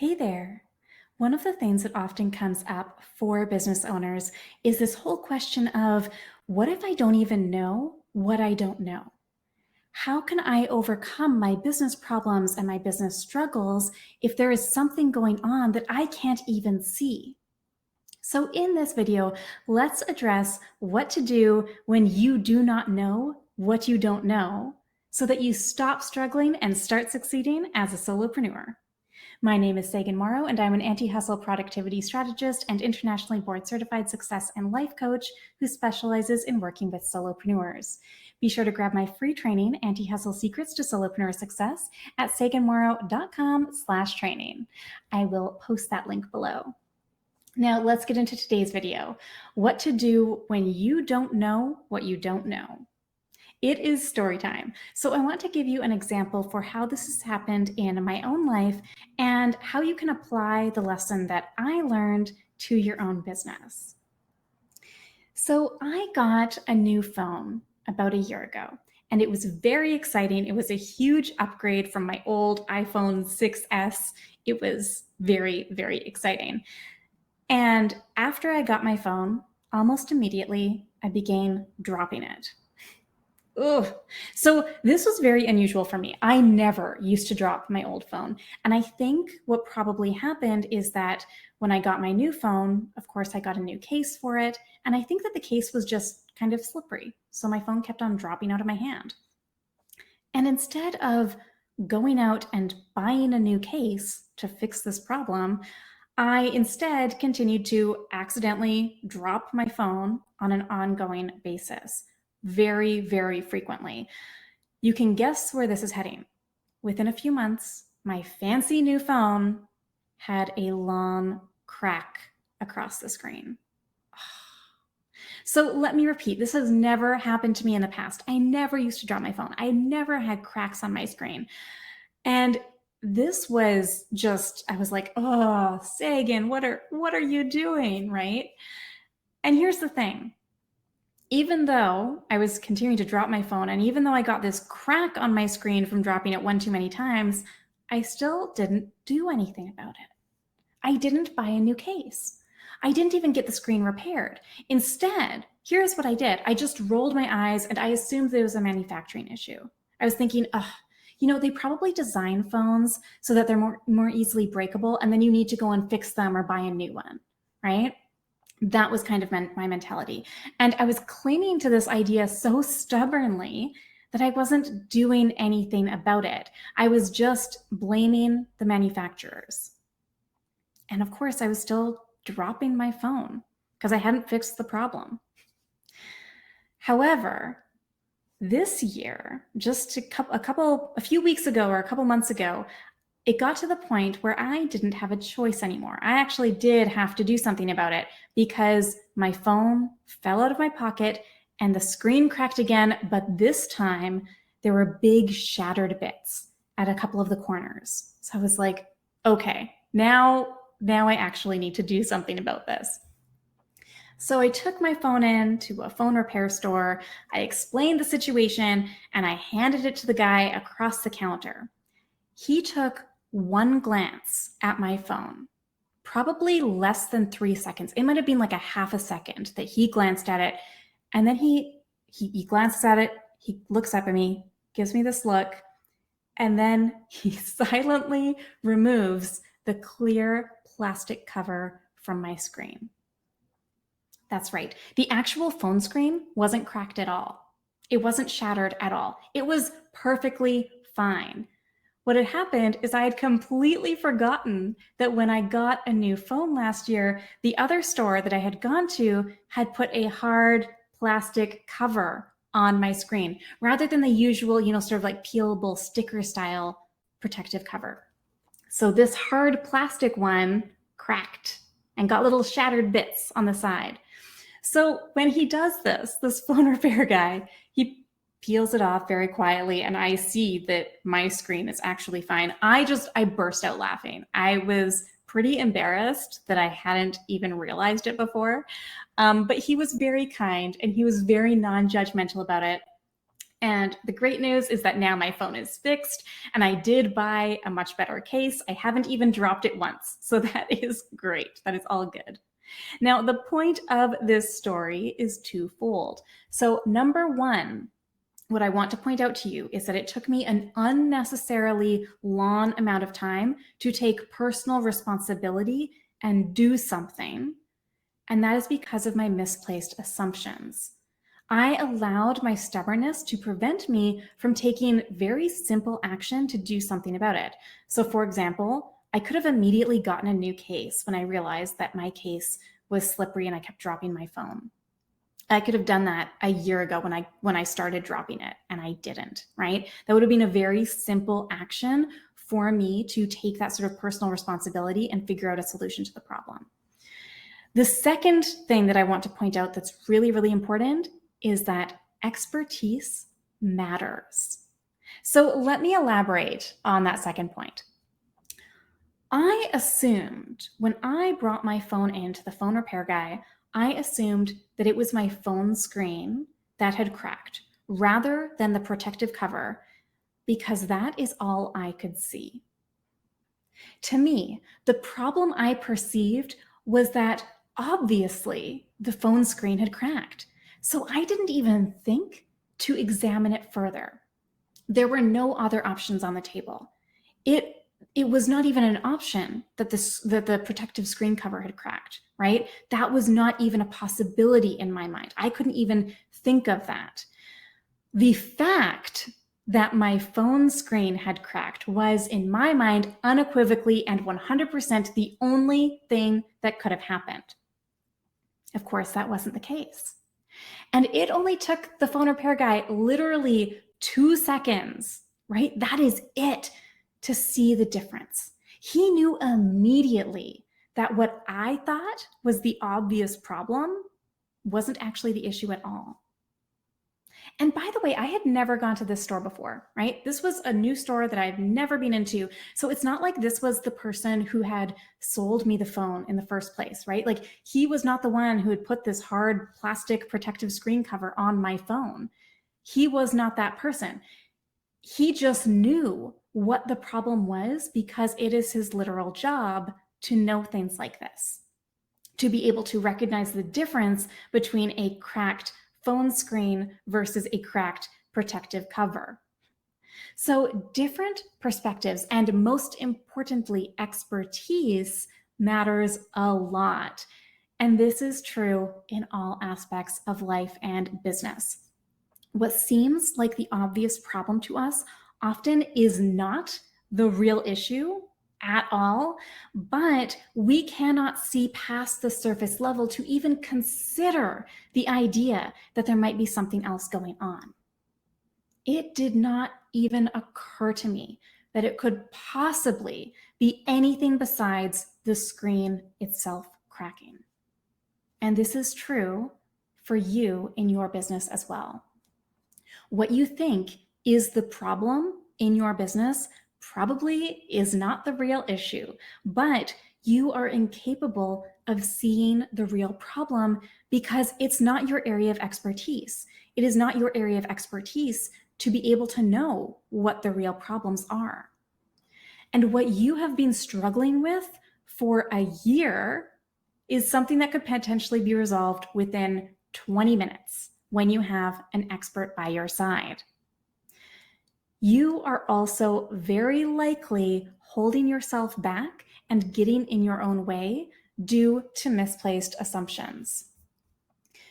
Hey there. One of the things that often comes up for business owners is this whole question of what if I don't even know what I don't know? How can I overcome my business problems and my business struggles if there is something going on that I can't even see? So in this video, let's address what to do when you do not know what you don't know so that you stop struggling and start succeeding as a solopreneur. My name is Sagan Morrow, and I'm an anti-hustle productivity strategist and internationally board-certified success and life coach who specializes in working with solopreneurs. Be sure to grab my free training, Anti-Hustle Secrets to Solopreneur Success, at saganmorrow.com/training. I will post that link below. Now let's get into today's video. What to do when you don't know what you don't know. It is story time. So I want to give you an example for how this has happened in my own life and how you can apply the lesson that I learned to your own business. So I got a new phone about a year ago, and it was very exciting. It was a huge upgrade from my old iPhone 6S. It was very, very exciting. And after I got my phone, almost immediately, I began dropping it. Ugh. So this was very unusual for me. I never used to drop my old phone. And I think what probably happened is that when I got my new phone, of course, I got a new case for it. And I think that the case was just kind of slippery. So my phone kept on dropping out of my hand. And instead of going out and buying a new case to fix this problem, I instead continued to accidentally drop my phone on an ongoing basis. Very, very frequently. You can guess where this is heading. Within a few months, my fancy new phone had a long crack across the screen. So let me repeat, this has never happened to me in the past. I never used to drop my phone. I never had cracks on my screen. And this was just, I was like, oh, Sagan, what are you doing, right? And here's the thing. Even though I was continuing to drop my phone, and even though I got this crack on my screen from dropping it one too many times, I still didn't do anything about it. I didn't buy a new case. I didn't even get the screen repaired. Instead, here's what I did. I just rolled my eyes and I assumed there was a manufacturing issue. I was thinking, they probably design phones so that they're more easily breakable, and then you need to go and fix them or buy a new one, right? That was kind of my mentality. And I was clinging to this idea so stubbornly that I wasn't doing anything about it. I was just blaming the manufacturers. And of course, I was still dropping my phone because I hadn't fixed the problem. However, this year, just a few weeks ago or a couple months ago, it got to the point where I didn't have a choice anymore. I actually did have to do something about it because my phone fell out of my pocket and the screen cracked again, but this time there were big shattered bits at a couple of the corners. So I was like, okay, now I actually need to do something about this. So I took my phone in to a phone repair store. I explained the situation and I handed it to the guy across the counter. He took one glance at my phone, probably less than 3 seconds. It might have been like a half a second that he glanced at it. And then he glances at it. He looks up at me, gives me this look, and then he silently removes the clear plastic cover from my screen. That's right. The actual phone screen wasn't cracked at all. It wasn't shattered at all. It was perfectly fine. What had happened is I had completely forgotten that when I got a new phone last year, the other store that I had gone to had put a hard plastic cover on my screen rather than the usual, sort of like peelable sticker style protective cover. So this hard plastic one cracked and got little shattered bits on the side. So when he does this phone repair guy, he peels it off very quietly, and I see that my screen is actually fine. I burst out laughing. I was pretty embarrassed that I hadn't even realized it before, but he was very kind and he was very non-judgmental about it. And the great news is that now my phone is fixed, and I did buy a much better case. I haven't even dropped it once. So that is great. That is all good. Now, the point of this story is twofold. So number one, what I want to point out to you is that it took me an unnecessarily long amount of time to take personal responsibility and do something. And that is because of my misplaced assumptions. I allowed my stubbornness to prevent me from taking very simple action to do something about it. So, for example, I could have immediately gotten a new case when I realized that my case was slippery and I kept dropping my phone. I could have done that a year ago when I started dropping it, and I didn't, right? That would have been a very simple action for me to take that sort of personal responsibility and figure out a solution to the problem. The second thing that I want to point out that's really, really important is that expertise matters. So let me elaborate on that second point. I assumed when I brought my phone into the phone repair guy, I assumed that it was my phone screen that had cracked rather than the protective cover, because that is all I could see. To me, the problem I perceived was that obviously the phone screen had cracked. So I didn't even think to examine it further. There were no other options on the table. It was not even an option that the protective screen cover had cracked, right? That was not even a possibility in my mind. I couldn't even think of that. The fact that my phone screen had cracked was, in my mind, unequivocally and 100% the only thing that could have happened. Of course, that wasn't the case. And it only took the phone repair guy literally 2 seconds, right? That is it, to see the difference. He knew immediately that what I thought was the obvious problem wasn't actually the issue at all. And by the way, I had never gone to this store before, right? This was a new store that I've never been into. So it's not like this was the person who had sold me the phone in the first place, right? Like, he was not the one who had put this hard plastic protective screen cover on my phone. He was not that person. He just knew what the problem was because it is his literal job to know things like this, to be able to recognize the difference between a cracked phone screen versus a cracked protective cover. So different perspectives, and most importantly, expertise, matters a lot. And this is true in all aspects of life and business. What seems like the obvious problem to us often is not the real issue at all, but we cannot see past the surface level to even consider the idea that there might be something else going on. It did not even occur to me that it could possibly be anything besides the screen itself cracking. And this is true for you in your business as well. What you think is the problem in your business probably is not the real issue, but you are incapable of seeing the real problem because it's not your area of expertise. It is not your area of expertise to be able to know what the real problems are. And what you have been struggling with for a year is something that could potentially be resolved within 20 minutes when you have an expert by your side. You are also very likely holding yourself back and getting in your own way due to misplaced assumptions.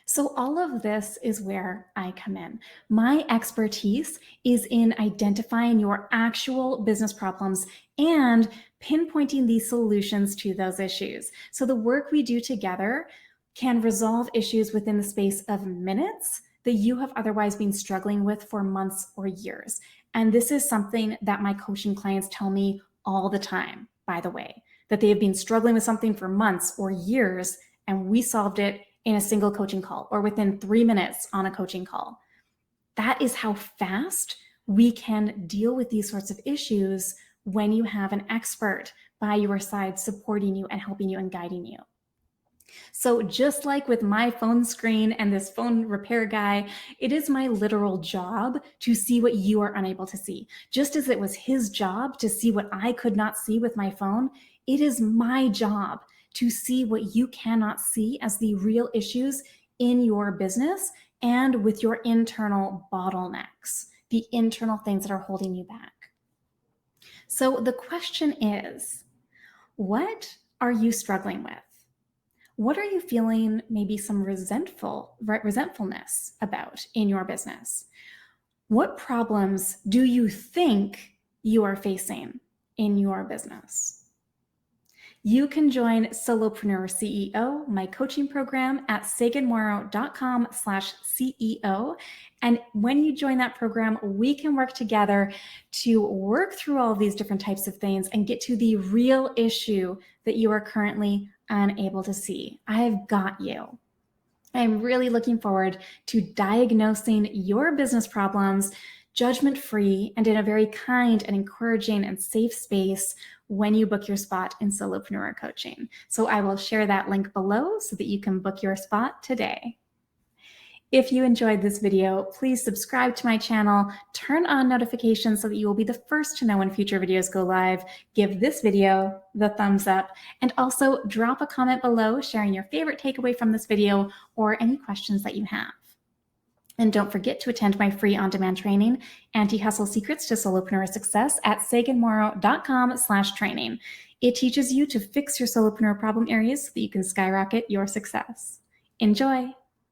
So all of this is where I come in. My expertise is in identifying your actual business problems and pinpointing these solutions to those issues. So the work we do together can resolve issues within the space of minutes that you have otherwise been struggling with for months or years. And this is something that my coaching clients tell me all the time, by the way, that they have been struggling with something for months or years, and we solved it in a single coaching call or within 3 minutes on a coaching call. That is how fast we can deal with these sorts of issues when you have an expert by your side supporting you and helping you and guiding you. So just like with my phone screen and this phone repair guy, it is my literal job to see what you are unable to see. Just as it was his job to see what I could not see with my phone, it is my job to see what you cannot see as the real issues in your business and with your internal bottlenecks, the internal things that are holding you back. So the question is, what are you struggling with? What are you feeling maybe some resentfulness about in your business? What problems do you think you are facing in your business? You can join Solopreneur CEO, my coaching program at saganmorrow.com/CEO. And when you join that program, we can work together to work through all of these different types of things and get to the real issue that you are currently unable to see. I've got you. I'm really looking forward to diagnosing your business problems judgment-free and in a very kind and encouraging and safe space when you book your spot in Solopreneur Coaching. So I will share that link below so that you can book your spot today. If you enjoyed this video, please subscribe to my channel, turn on notifications so that you will be the first to know when future videos go live, give this video the thumbs up, and also drop a comment below sharing your favorite takeaway from this video or any questions that you have. And don't forget to attend my free on-demand training, Anti-Hustle Secrets to Solopreneur Success at saganmorrow.com/training. It teaches you to fix your solopreneur problem areas so that you can skyrocket your success. Enjoy!